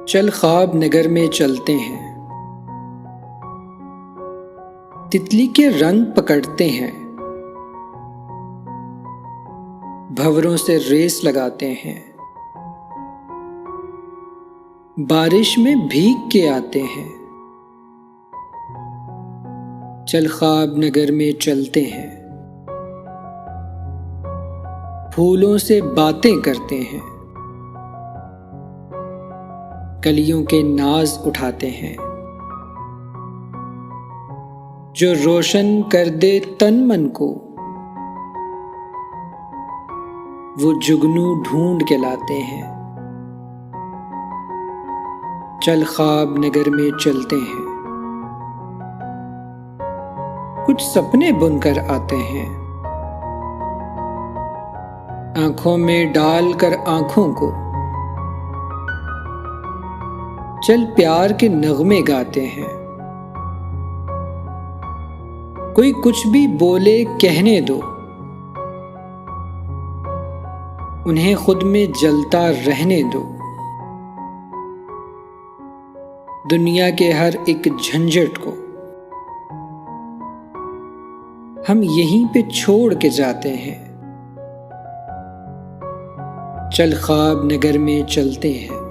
चल ख्वाब नगर में चलते हैं, तितली के रंग पकड़ते हैं, भंवरों से रेस लगाते हैं, बारिश में भीग के आते हैं। चल ख्वाब नगर में चलते हैं, फूलों से बातें करते हैं, कलियों के नाज उठाते हैं। जो रोशन कर दे तन मन को, वो जुगनू ढूंढ के लाते हैं। चल ख्वाब नगर में चलते हैं, कुछ सपने बुनकर आते हैं, आंखों में डालकर आंखों को। चल प्यार के नगमे गाते हैं, कोई कुछ भी बोले कहने दो, उन्हें खुद में जलता रहने दो। दुनिया के हर एक झंझट को हम यहीं पे छोड़ के जाते हैं। चल ख्वाब नगर में चलते हैं।